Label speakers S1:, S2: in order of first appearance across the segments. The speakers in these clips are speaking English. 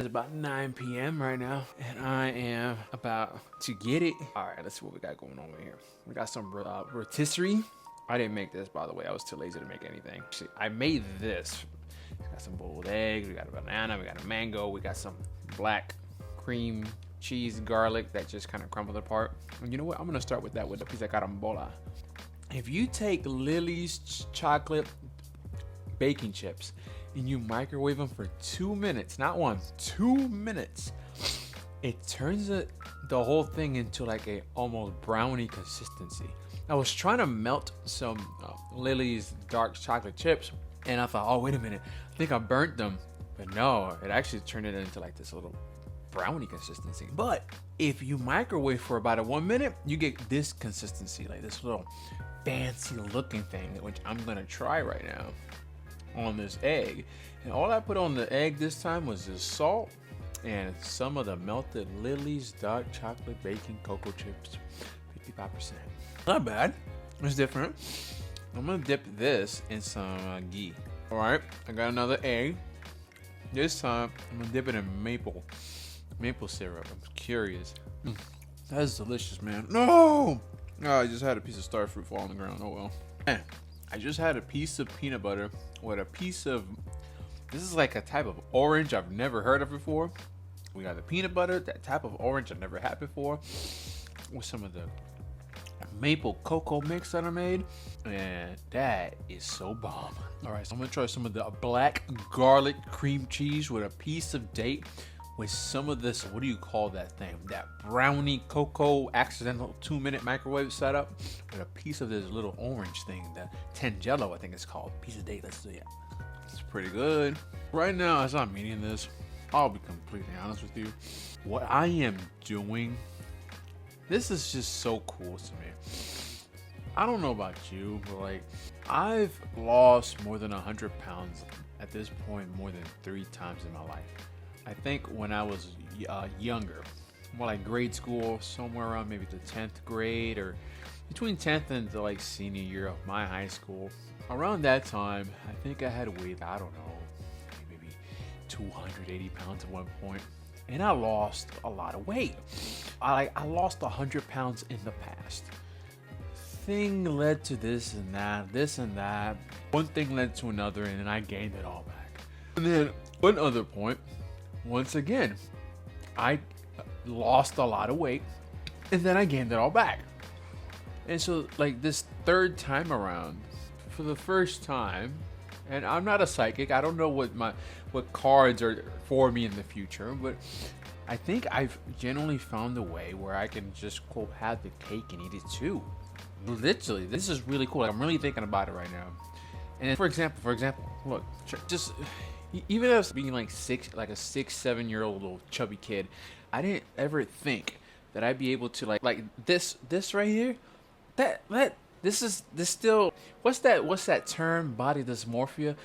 S1: It's about 9 p.m. right now, and I am about to get it. All right, let's see what we got going on here. We got some rotisserie. I didn't make this, by the way. I was too lazy to make anything. Actually, I made this. We got some boiled eggs. We got a banana. We got a mango. We got some black cream cheese, garlic that just kind of crumbled apart. And you know what? I'm gonna start with that with a piece of carambola. If you take Lily's chocolate baking chips and you microwave them for 2 minutes, not 1, 2 minutes, it turns the whole thing into like a almost brownie consistency. I was trying to melt some Lily's dark chocolate chips, and I thought, oh, wait a minute, I think I burnt them. But no, it actually turned it into like this little brownie consistency. But if you microwave for about 1 minute, you get this consistency, like this little fancy looking thing, which I'm gonna try right now on this egg. And all I put on the egg this time was just salt and some of the melted Lily's dark chocolate baking cocoa chips, 55%. Not bad. It's different. I'm gonna dip this in some ghee. All right, I got another egg. This time I'm gonna dip it in maple syrup. I'm curious. That is delicious, man. No! Oh, I just had a piece of star fruit fall on the ground. Oh well. Man, I just had a piece of peanut butter with a piece of, this is like a type of orange I've never heard of before. We got the peanut butter, that type of orange I've never had before, with some of the maple cocoa mix that I made, and that is so bomb. All right, so I'm gonna try some of the black garlic cream cheese with a piece of date, with some of this, what do you call that thing? That brownie cocoa accidental 2-minute microwave setup with a piece of this little orange thing, the Tangelo, I think it's called. Piece of date, let's see it. It's pretty good. Right now, as I'm eating this, I'll be completely honest with you. What I am doing, this is just so cool to me. I don't know about you, but like, I've lost more than 100 pounds at this point more than 3 times in my life. I think when I was younger, more like grade school, somewhere around maybe the 10th grade or between 10th and the like senior year of my high school. Around that time, I think I had weighed, I don't know, maybe 280 pounds at one point. And I lost a lot of weight. I lost 100 pounds in the past. Thing led to this and that. One thing led to another, and then I gained it all back. And then one other point, once again, I lost a lot of weight, and then I gained it all back. And so, like, this third time around, for the first time, and I'm not a psychic, I don't know what cards are for me in the future, but I think I've generally found a way where I can just, quote, have the cake and eat it too. Literally, this is really cool. Like, I'm really thinking about it right now. And for example, look, just even as being like a 6-7-year-old little chubby kid, I didn't ever think that I'd be able to like this right here. This still, what's that term? Body dysmorphia.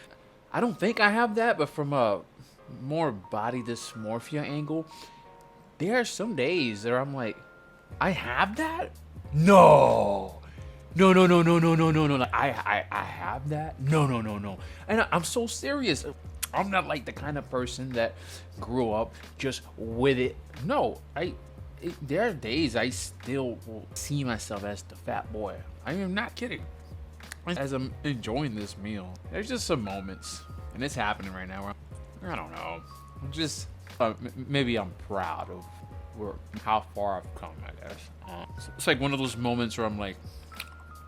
S1: I don't think I have that, but from a more body dysmorphia angle, there are some days that I'm like, I have that? No. Like, I have that? No. And I'm so serious. I'm not like the kind of person that grew up just with it. No, there are days I still will see myself as the fat boy. I am not kidding. As I'm enjoying this meal, there's just some moments, and it's happening right now, where I don't know. I'm just, maybe I'm proud of how far I've come, I guess. It's like one of those moments where I'm like,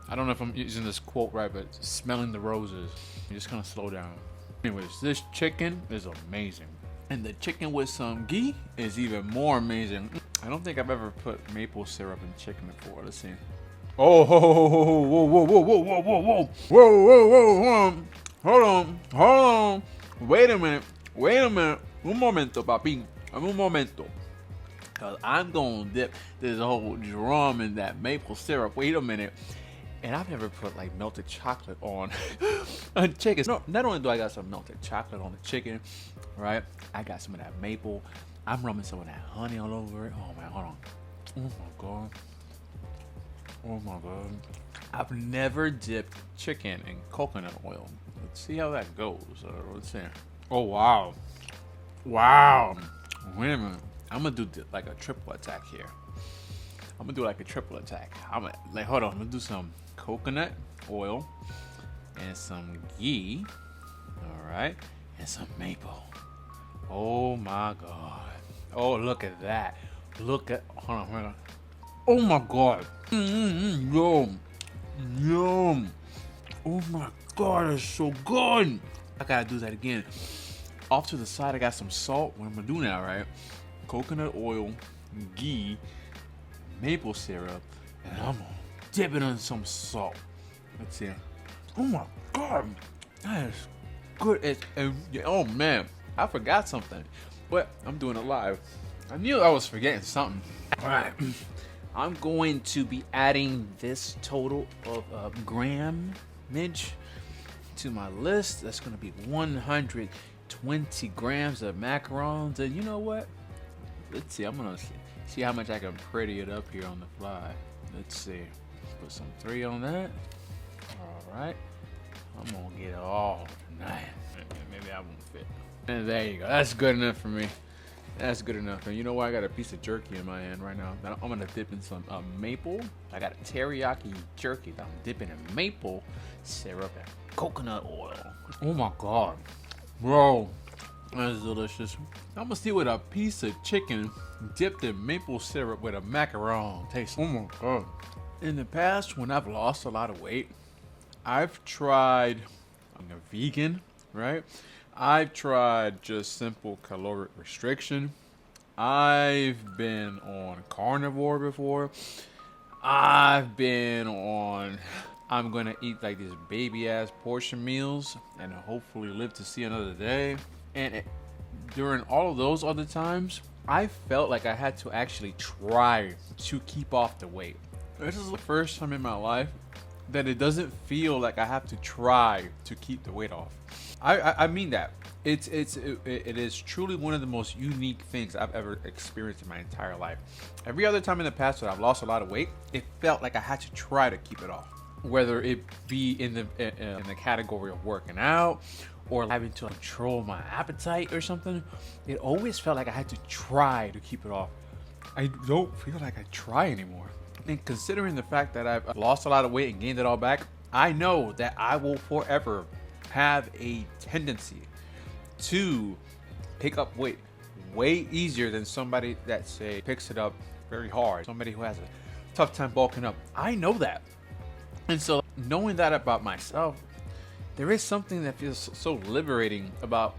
S1: I don't know if I'm using this quote right, but smelling the roses. You just kind of slow down. Anyways, this chicken is amazing. And the chicken with some ghee is even more amazing. I don't think I've ever put maple syrup in chicken before. Let's see. Oh, whoa. Hold on. Wait a minute. Un momento, papi. Un momento. Because I'm going to dip this whole drum in that maple syrup. Wait a minute. And I've never put like melted chocolate on a chicken. No, not only do I got some melted chocolate on the chicken, right? I got some of that maple. I'm rubbing some of that honey all over it. Oh man, hold on. Oh my god. I've never dipped chicken in coconut oil. Let's see how that goes. Let's see. Oh wow. Wait a minute. I'm gonna do like a triple attack here. I'm gonna do like a triple attack. Hold on. I'm gonna do some coconut oil and some ghee. All right, and some maple. Oh my god. Oh, look at that. Hold on. Oh my god. Yum. Yum. Oh my god, it's so good. I gotta do that again. Off to the side, I got some salt. What I'm gonna do now, right? Coconut oil, ghee, maple syrup, and I'm gonna dip it in some salt. Let's see. Oh my god, that is good. Oh man, I forgot something, but I'm doing it live. I knew I was forgetting something. All right, I'm going to be adding this total of grammage to my list. That's going to be 120 grams of macarons. And you know what? Let's see. I'm going to see how much I can pretty it up here on the fly. Let's see. Put some 3 on that. All right. I'm going to get it all tonight. Maybe I won't fit. And there you go. That's good enough for me. That's good enough. And you know what? I got a piece of jerky in my hand right now. I'm going to dip in some maple. I got a teriyaki jerky that I'm dipping in maple syrup and coconut oil. Oh my god. Bro, that's delicious. I'm going to see what a piece of chicken dipped in maple syrup with a macaron tastes. Oh my god. In the past, when I've lost a lot of weight, I've tried, I'm a vegan, right? I've tried just simple caloric restriction. I've been on carnivore before. I've been on, I'm gonna eat like these baby ass portion meals and hopefully live to see another day. And during all of those other times, I felt like I had to actually try to keep off the weight. This is the first time in my life that it doesn't feel like I have to try to keep the weight off. I mean that. It is truly one of the most unique things I've ever experienced in my entire life. Every other time in the past that I've lost a lot of weight, it felt like I had to try to keep it off. Whether it be in the category of working out or having to control my appetite or something, it always felt like I had to try to keep it off. I don't feel like I try anymore. And considering the fact that I've lost a lot of weight and gained it all back, I know that I will forever have a tendency to pick up weight way easier than somebody that, say, picks it up very hard. Somebody who has a tough time bulking up. I know that. And so knowing that about myself, there is something that feels so liberating about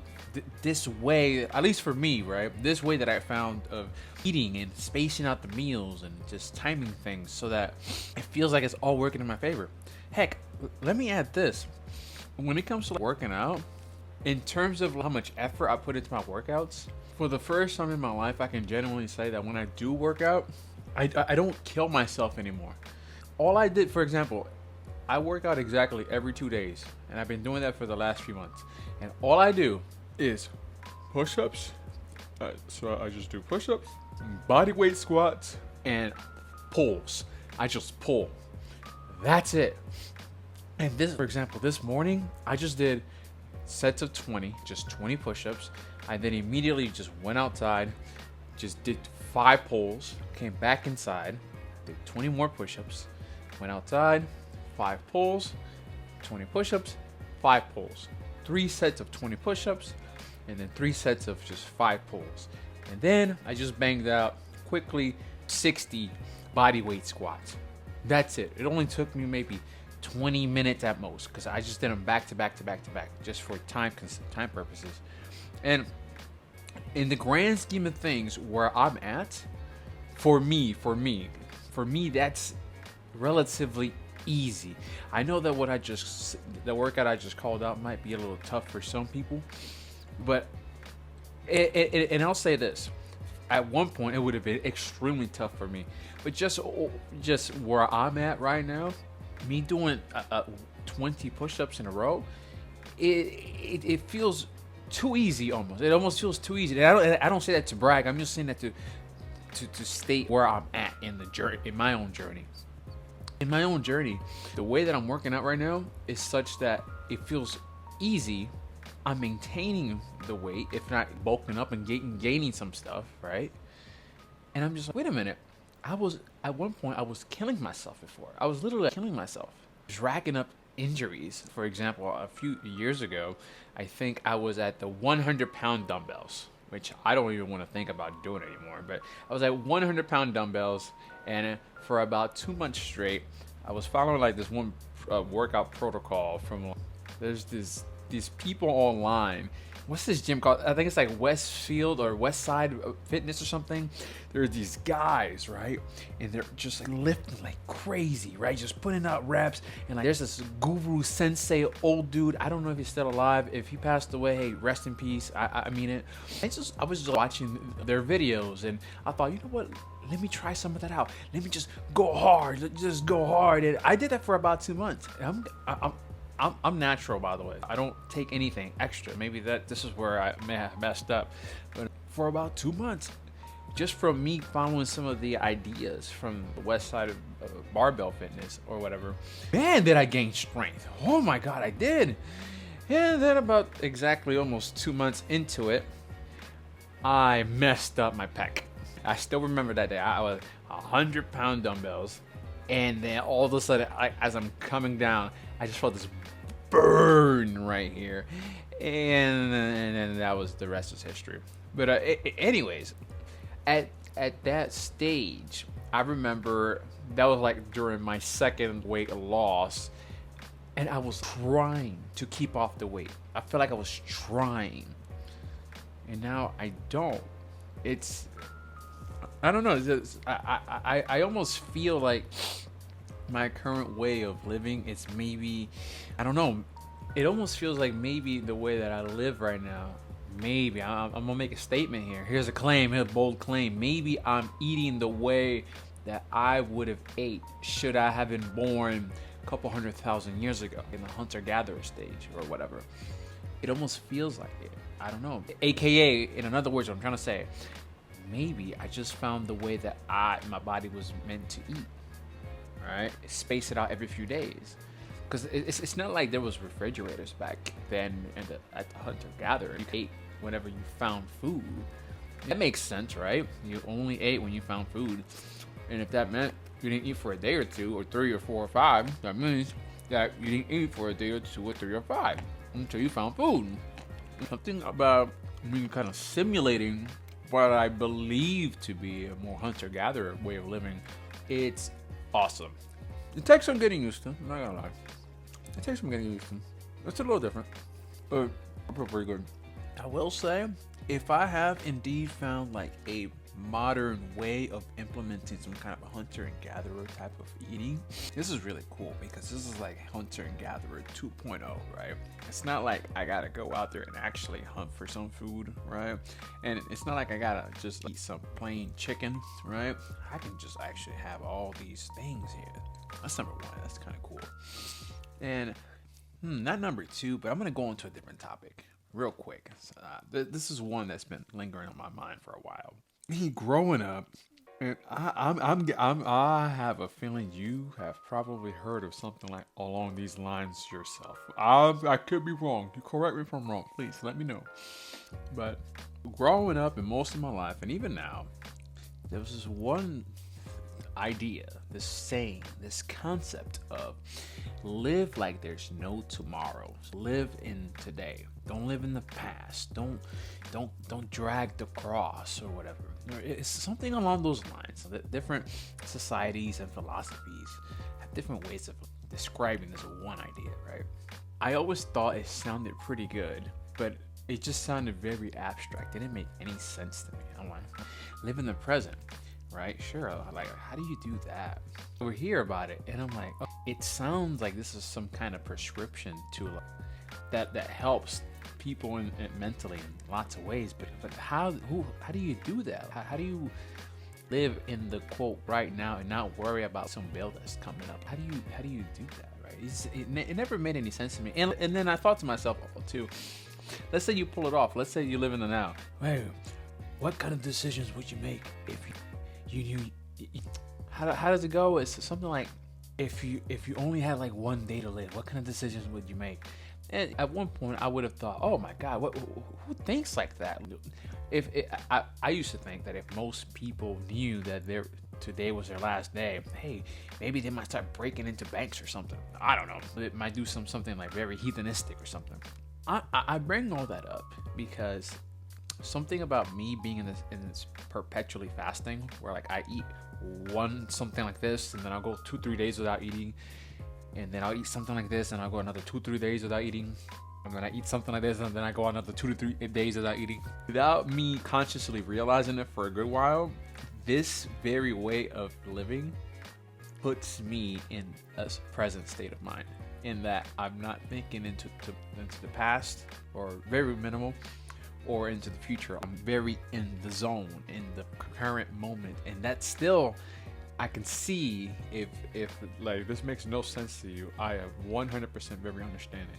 S1: this way, at least for me, right? This way that I found of eating and spacing out the meals and just timing things so that it feels like it's all working in my favor. Heck, let me add this. When it comes to working out, in terms of how much effort I put into my workouts, for the first time in my life, I can genuinely say that when I do work out, I don't kill myself anymore. All I did, for example, I work out exactly every 2 days, and I've been doing that for the last few months. And all I do is push-ups. So I just do push-ups, body weight squats, and pulls. I just pull. That's it. And this, for example, this morning, I just did sets of 20, just 20 push-ups. I then immediately just went outside, just did 5 pulls, came back inside, did 20 more push-ups, went outside, 5 pulls, 20 push-ups, 5 pulls. 3 sets of 20 push-ups, and then 3 sets of just 5 pulls. And then I just banged out quickly 60 body weight squats. That's it. It only took me maybe 20 minutes at most because I just did them back to back to back to back just for time purposes. And in the grand scheme of things, where I'm at, for me, that's relatively easy. I know that the workout I just called out might be a little tough for some people, but and I'll say this: at one point it would have been extremely tough for me, but just where I'm at right now, me doing 20 push-ups in a row, it feels too easy almost. It almost feels too easy. And I don't say that to brag. I'm just saying that to state where I'm at in the journey, in my own journey. In my own journey, the way that I'm working out right now is such that it feels easy. I'm maintaining the weight, if not bulking up and gaining some stuff, right? And I'm just like, wait a minute. At one point, I was killing myself before. I was literally killing myself, just racking up injuries. For example, a few years ago, I think I was at the 100-pound dumbbells, which I don't even want to think about doing anymore. But I was at 100-pound dumbbells, and for about 2 months straight, I was following like this one workout protocol from. There's these people online. What's this gym called? I think it's like Westfield or West Side Fitness or something. There's these guys, right? And they're just like lifting like crazy, right? Just putting out reps. And like there's this guru sensei old dude. I don't know if he's still alive. If he passed away, hey, rest in peace. I mean it. I was just watching their videos and I thought, you know what? Let me try some of that out. Let me just go hard. Just go hard. And I did that for about 2 months. I'm natural, by the way. I don't take anything extra. Maybe this is where I may have messed up. But for about 2 months, just from me following some of the ideas from the west side of barbell fitness or whatever, man, did I gain strength. Oh my God, I did. And then about exactly almost 2 months into it, I messed up my pec. I still remember that day. I was 100-pound dumbbells. And then all of a sudden, as I'm coming down, I just felt this burn right here, and that was the rest is history. But anyways, at that stage, I remember that was like during my second weight loss, and I was trying to keep off the weight. I felt like I was trying, and now I don't. I don't know. I almost feel like my current way of living, it's maybe, I don't know, it almost feels like maybe the way that I live right now, maybe, I'm gonna make a statement here. Here's a claim, here's a bold claim. Maybe I'm eating the way that I would have ate should I have been born a couple 100,000 years ago in the hunter-gatherer stage or whatever. It almost feels like it. I don't know. AKA, in other words, what I'm trying to say, maybe I just found the way that my body was meant to eat. Right, space it out every few days, because it's not like there was refrigerators back then at the hunter-gatherer. You ate whenever you found food. That makes sense, right? You only ate when you found food, and if that meant you didn't eat for a day or two, or 3 or 4 or 5, that means that you didn't eat for a day or 2 or 3 or 5 until you found food. Something about me kind of simulating what I believe to be a more hunter-gatherer way of living. It's awesome. It takes some getting used to. I'm not gonna lie. It takes some getting used to. It's a little different, but I feel pretty good. I will say, if I have indeed found like a modern way of implementing some kind of a hunter and gatherer type of eating, this is really cool because this is like hunter and gatherer 2.0, right? It's not like I gotta go out there and actually hunt for some food, right? And it's not like I gotta just eat some plain chicken, right? I can just actually have all these things here. That's number one. That's kind of cool. And not number 2, but I'm gonna go into a different topic real quick. This is one that's been lingering on my mind for a while. Growing up, and I have a feeling you have probably heard of something like along these lines yourself. I could be wrong. You correct me if I'm wrong. Please let me know. But growing up and most of my life, and even now, there was this one idea, this saying, this concept of live like there's no tomorrow. Live in today. Don't live in the past. Don't drag the cross or whatever. It's something along those lines. Different societies and philosophies have different ways of describing this one idea, right? I always thought it sounded pretty good, but it just sounded very abstract. It didn't make any sense to me. I'm like, live in the present, right? Sure. Like, how do you do that? We hear about it, and I'm like, oh, it sounds like this is some kind of prescription to that helps people in mentally in lots of ways, but how do you do that? How do you live in the quote right now and not worry about some bill that's coming up? How do you do that, right? It never made any sense to me. And then I thought to myself too, let's say you pull it off. Let's say you live in the now. Hey, what kind of decisions would you make if you how does it go? It's something like if you only had like one day to live, what kind of decisions would you make? And at one point, I would have thought, "Oh my God, who thinks like that?" I used to think that if most people knew that today was their last day, hey, maybe they might start breaking into banks or something. I don't know. It might do something like very heathenistic or something. I bring all that up because something about me being in this perpetually fasting, where like I eat something like this, and then I'll go 2-3 days without eating, and then I'll eat something like this, and I'll go another 2-3 days without eating, and then I eat something like this, and then I go another 2-3 days without eating, without me consciously realizing it for a good while. This very way of living puts me in a present state of mind, in that I'm not thinking into the past, or very minimal, or into the future. I'm very in the zone, in the current moment, and that's still, I can see if like this makes no sense to you. I am 100% very understanding.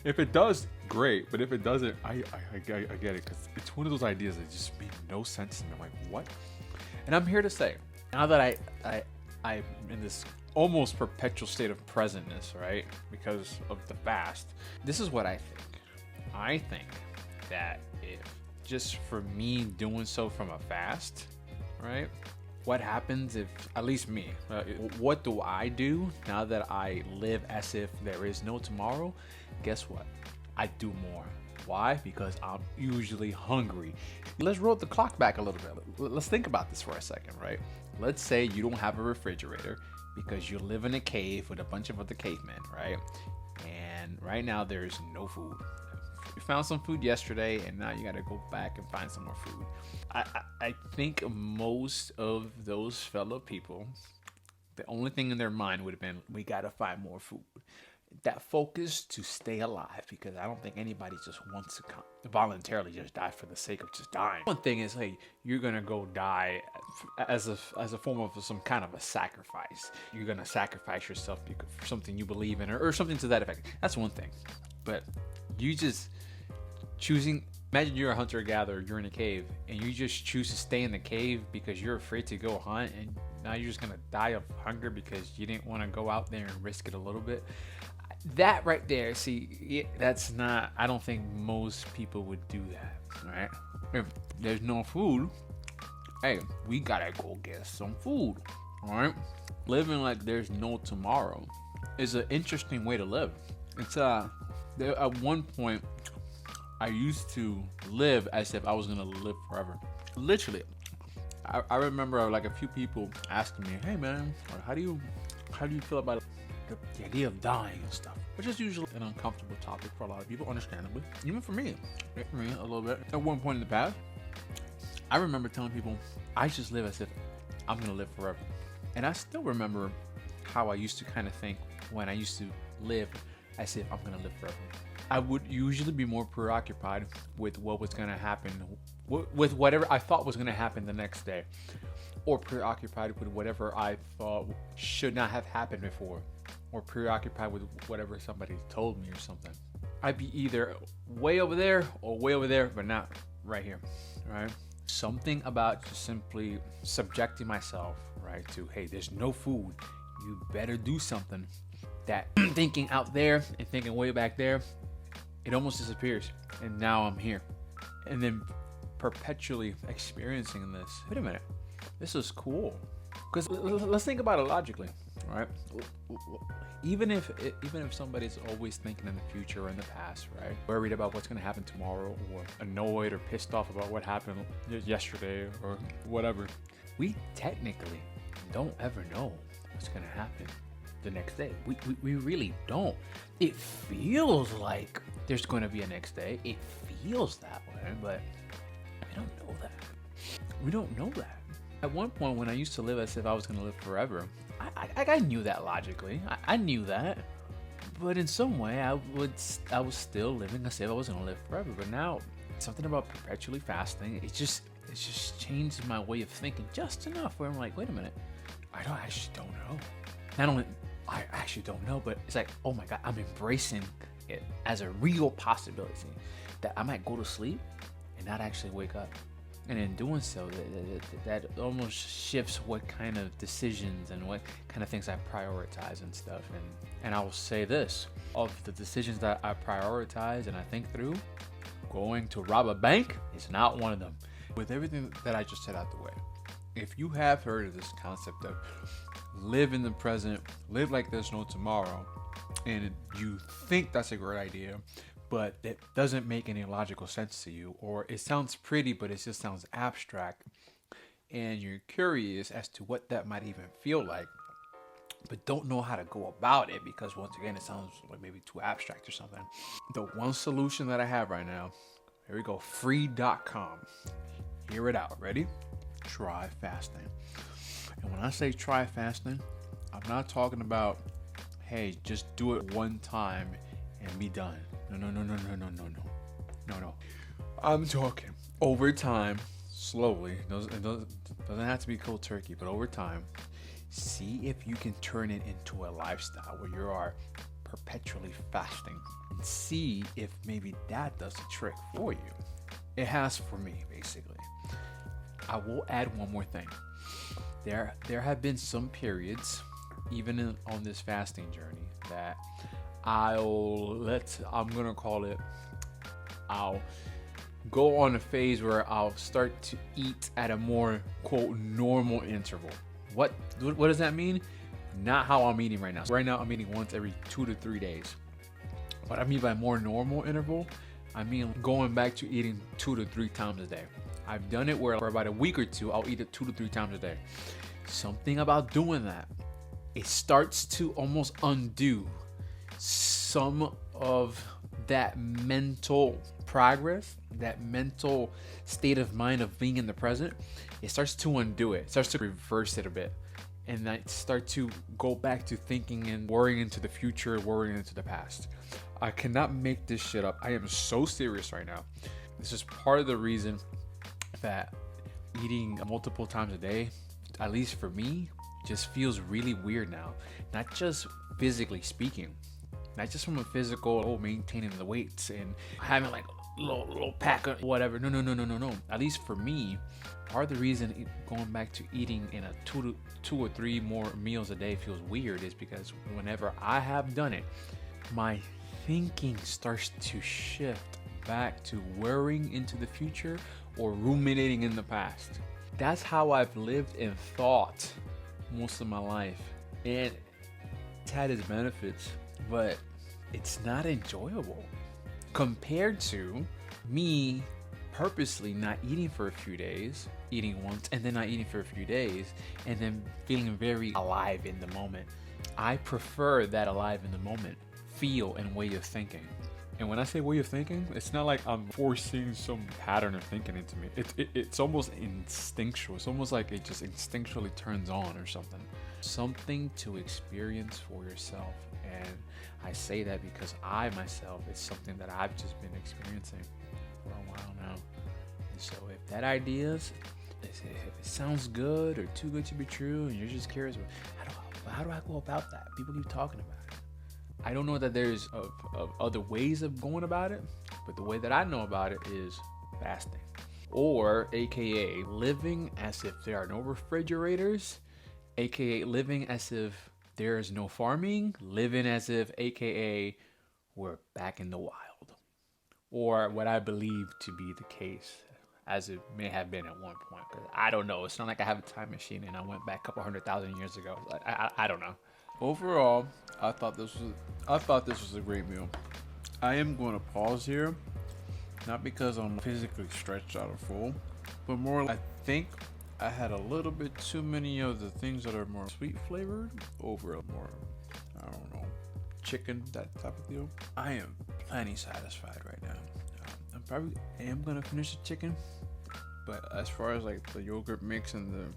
S1: If it does, great, but if it doesn't, I get it, because it's one of those ideas that just make no sense to me. I'm like, what? And I'm here to say, now that I'm in this almost perpetual state of presentness, right, because of the fast, this is what I think. I think that if just for me doing so from a fast, right, what happens if, at least me, what do I do now that I live as if there is no tomorrow? Guess what? I do more. Why? Because I'm usually hungry. Let's roll the clock back a little bit. Let's think about this for a second, right? Let's say you don't have a refrigerator because you live in a cave with a bunch of other cavemen, right? And right now there's no food. You found some food yesterday, and now you got to go back and find some more food. I think most of those fellow people, the only thing in their mind would have been, we got to find more food. That focus to stay alive, because I don't think anybody just wants to voluntarily just die for the sake of just dying. One thing is, hey, you're gonna go die as a form of some kind of a sacrifice. You're gonna sacrifice yourself for something you believe in, or something to that effect. That's one thing. But you just choosing, imagine you're a hunter-gatherer, you're in a cave, and you just choose to stay in the cave because you're afraid to go hunt, and now you're just gonna die of hunger because you didn't want to go out there and risk it a little bit. That right there, see, that's not, I don't think most people would do that, right? If there's no food, hey, we gotta go get some food, all right? Living like there's no tomorrow is an interesting way to live. It's there, at one point, I used to live as if I was gonna live forever. Literally, I remember like a few people asking me, "Hey man, how do you feel about the idea of dying and stuff?" Which is usually an uncomfortable topic for a lot of people, understandably. Even for me a little bit. At one point in the past, I remember telling people, I just live as if I'm gonna live forever. And I still remember how I used to kind of think when I used to live as if I'm gonna live forever. I would usually be more preoccupied with what was gonna happen, with whatever I thought was gonna happen the next day, or preoccupied with whatever I thought should not have happened before, or preoccupied with whatever somebody told me or something. I'd be either way over there or way over there, but not right here, right? Something about just simply subjecting myself, right, to, hey, there's no food, you better do something. That thinking out there and thinking way back there, it almost disappears. And now I'm here. And then perpetually experiencing this. Wait a minute, this is cool. Because let's think about it logically, right? Even if somebody's always thinking in the future or in the past, right? Worried about what's going to happen tomorrow, or annoyed or pissed off about what happened yesterday or whatever, we technically don't ever know what's going to happen the next day. We really don't. It feels like there's going to be a next day. It feels that way, but we don't know that. We don't know that. At one point, when I used to live as if I was going to live forever, I knew that logically. I knew that. But in some way, I was still living as if I was going to live forever. But now, something about perpetually fasting, it just changed my way of thinking just enough where I'm like, wait a minute, I actually don't know. Not only I actually don't know, but it's like, oh my God, I'm embracing it as a real possibility that I might go to sleep and not actually wake up. And in doing so, that almost shifts what kind of decisions and what kind of things I prioritize and stuff. And I will say this, of the decisions that I prioritize and I think through, going to rob a bank is not one of them. With everything that I just said out the way, if you have heard of this concept of live in the present, live like there's no tomorrow, and you think that's a great idea, but it doesn't make any logical sense to you, or it sounds pretty, but it just sounds abstract, and you're curious as to what that might even feel like, but don't know how to go about it because, once again, it sounds like maybe too abstract or something. The one solution that I have right now, here we go, free.com. Hear it out. Ready? Try fasting. And when I say try fasting, I'm not talking about, hey, just do it one time and be done. No. I'm talking over time, slowly. It doesn't have to be cold turkey, but over time, see if you can turn it into a lifestyle where you are perpetually fasting, and see if maybe that does the trick for you. It has for me, basically. I will add one more thing. There have been some periods, even on this fasting journey, that I'll go on a phase where I'll start to eat at a more, quote, normal interval. What does that mean? Not how I'm eating right now. Right now I'm eating once every 2 to 3 days. What I mean by more normal interval, I mean going back to eating 2 to 3 times a day. I've done it where for about a week or two, I'll eat it 2 to 3 times a day. Something about doing that, it starts to almost undo some of that mental progress, that mental state of mind of being in the present. It starts to undo it. It starts to reverse it a bit. And I start to go back to thinking and worrying into the future, worrying into the past. I cannot make this shit up. I am so serious right now. This is part of the reason that eating multiple times a day, at least for me, just feels really weird now. Not just physically speaking, not just from a physical, maintaining the weights and having like a little pack of whatever. No. At least for me, part of the reason going back to eating in a 2 or 3 more meals a day feels weird is because whenever I have done it, my thinking starts to shift back to worrying into the future or ruminating in the past. That's how I've lived and thought most of my life. And it's had its benefits, but it's not enjoyable compared to me purposely not eating for a few days, eating once and then not eating for a few days, and then feeling very alive in the moment. I prefer that alive in the moment feel and way of thinking. And when I say way of thinking, it's not like I'm forcing some pattern of thinking into me. It's almost instinctual. It's almost like it just instinctually turns on or something. Something to experience for yourself. And I say that because I myself, it's something that I've just been experiencing for a while now. And so if that idea is, if it sounds good or too good to be true, and you're just curious, how do I go about that? People keep talking about it. I don't know that there's of other ways of going about it, but the way that I know about it is fasting, or AKA living as if there are no refrigerators, AKA living as if there is no farming, living as if AKA we're back in the wild, or what I believe to be the case as it may have been at one point. Because I don't know. It's not like I have a time machine and I went back a couple 100,000 years ago. I don't know. Overall, I thought this was a great meal. I am going to pause here, not because I'm physically stretched out or full, but more I think I had a little bit too many of the things that are more sweet flavored over a more, I don't know, chicken, that type of deal. I am plenty satisfied right now. I probably am going to finish the chicken, but as far as like the yogurt mix and the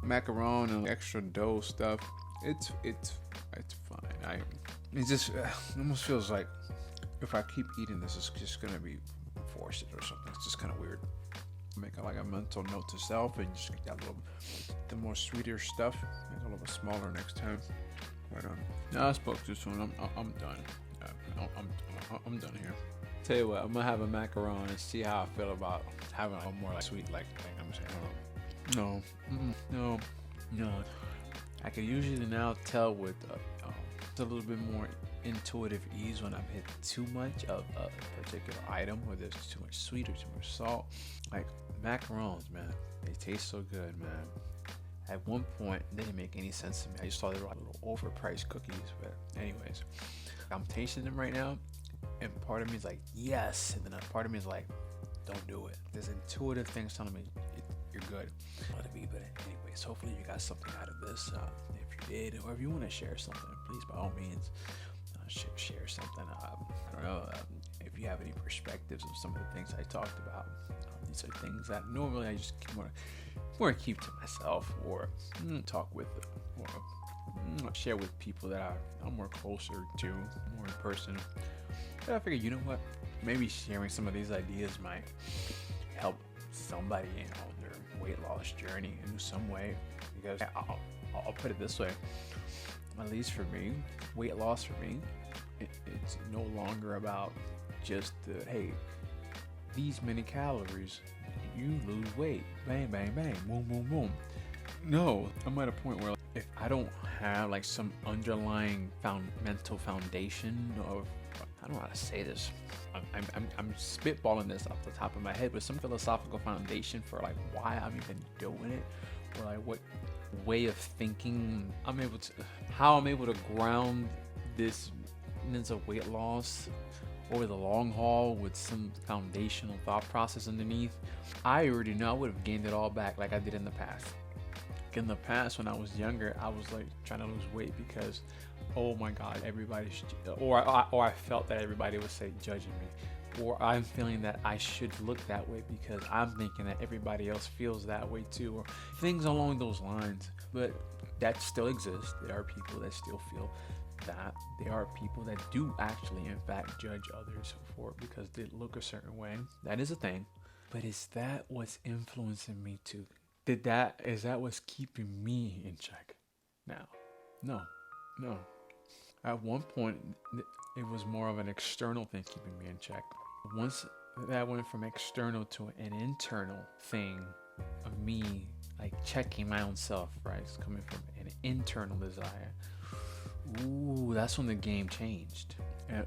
S1: macaron and extra dough stuff, it's fine. It almost feels like if I keep eating this, it's just gonna be forced or something. It's just kind of weird. Make like a mental note to self and just get that the more sweeter stuff. Make it a little bit smaller next time. Right on. Now I spoke too soon. I'm done. I'm done here. Tell you what, I'm gonna have a macaron and see how I feel about having a more like sweet like thing. I'm saying, no, no, no. I can usually now tell with a little bit more intuitive ease when I've hit too much of a particular item, whether it's too much sweet or too much salt. Like macarons, man, they taste so good, man. At one point, they didn't make any sense to me. I just thought they were like little overpriced cookies. But anyways, I'm tasting them right now, and part of me is like, yes, and then a part of me is like, don't do it. There's intuitive things telling me you're good. But anyways, hopefully you got something out of this. If you did, or if you want to share something, please by all means share something. I don't know if you have any perspectives of some of the things I talked about. These are things that normally I just more keep to myself, or talk with, or share with people that I'm more closer to, more in person. But I figured, you know what? Maybe sharing some of these ideas might help somebody, on their weight loss journey in some way. Because I'll put it this way, at least for me, weight loss for me, it's no longer about just hey, these many calories, you lose weight, bang, bang, bang, boom, boom, boom. No, I'm at a point where if I don't have like some underlying mental foundation of, I don't know how to say this, I'm spitballing this off the top of my head, but some philosophical foundation for like why I'm even doing it, or like what way of thinking how I'm able to ground this mental weight loss over the long haul with some foundational thought process underneath. I already know I would have gained it all back like I did in the past. In the past, when I was younger, I was like trying to lose weight because, oh my God, or I felt that everybody was judging me, or I'm feeling that I should look that way because I'm thinking that everybody else feels that way too, or things along those lines. But that still exists. There are people that still feel that. There are people that do actually, in fact, judge others for it because they look a certain way. That is a thing. But is that what's influencing me too? Is that what's keeping me in check now? No. At one point, it was more of an external thing keeping me in check. Once that went from external to an internal thing of me, like checking my own self, right? It's coming from an internal desire. Ooh, that's when the game changed. And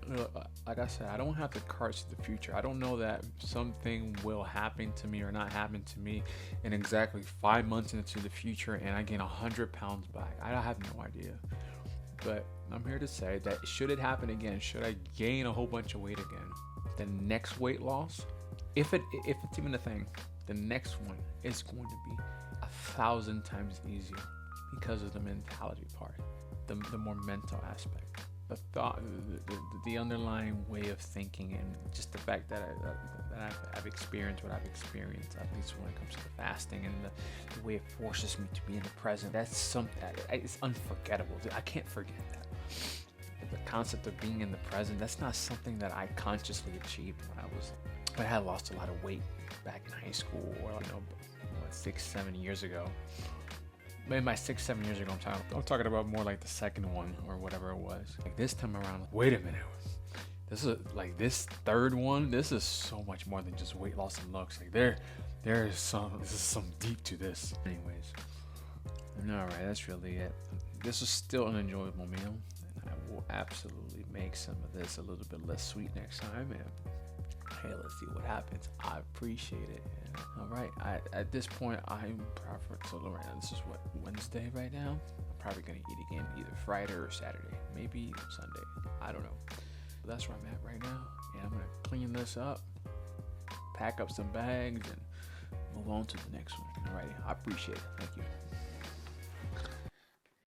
S1: like I said, I don't have the cards to the future. I don't know that something will happen to me or not happen to me in exactly 5 months into the future and I gain 100 pounds back. I have no idea. But I'm here to say that should it happen again, should I gain a whole bunch of weight again, the next weight loss, if it's even a thing, the next one is going to be 1,000 times easier because of the mentality part, the more mental aspect. The thought, the underlying way of thinking, and just the fact that I've experienced what I've experienced, at least when it comes to the fasting and the way it forces me to be in the present. That's something, it's unforgettable. I can't forget that. The concept of being in the present, that's not something that I consciously achieved when I had lost a lot of weight back in high school, or 6-7 years ago. Maybe my 6-7 years ago, I'm talking about more like the second one or whatever it was. Like this time around, wait a minute. This is like this third one. This is so much more than just weight loss and looks. Like there's some deep to this. Anyways, all right, that's really it. This was still an enjoyable meal, and I will absolutely make some of this a little bit less sweet next time. And hey, let's see what happens. I appreciate it. All right, at this point, I'm probably, so around, this is what, Wednesday right now? I'm probably gonna eat again either Friday or Saturday, maybe Sunday. I don't know. But that's where I'm at right now, and I'm gonna clean this up, pack up some bags, and move on to the next one. All right, I appreciate it. Thank you.